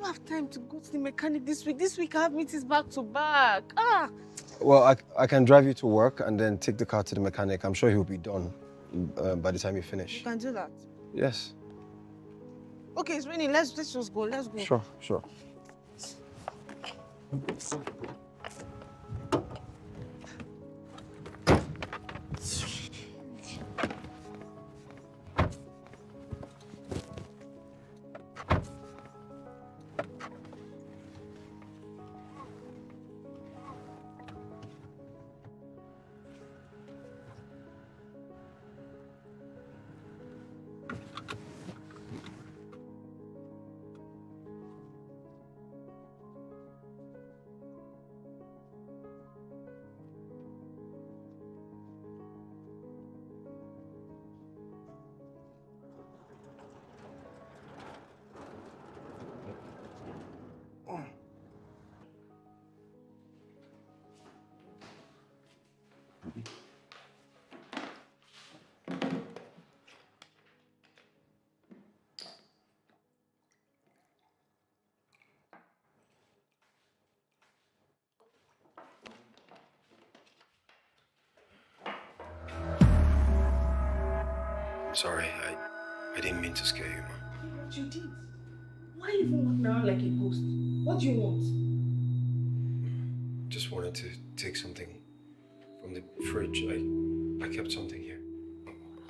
don't have time to go to the mechanic this week. This week I have meetings back to back. Well, I can drive you to work and then take the car to the mechanic. I'm sure he'll be done by the time you finish. You can do that? Yes. Okay, it's raining. Let's just go. Let's go. Sure, sure. Sorry, I didn't mean to scare you, Ma. But you did. Why are you even walking around like a ghost? What do you want? Just wanted to take something from the fridge. I kept something here.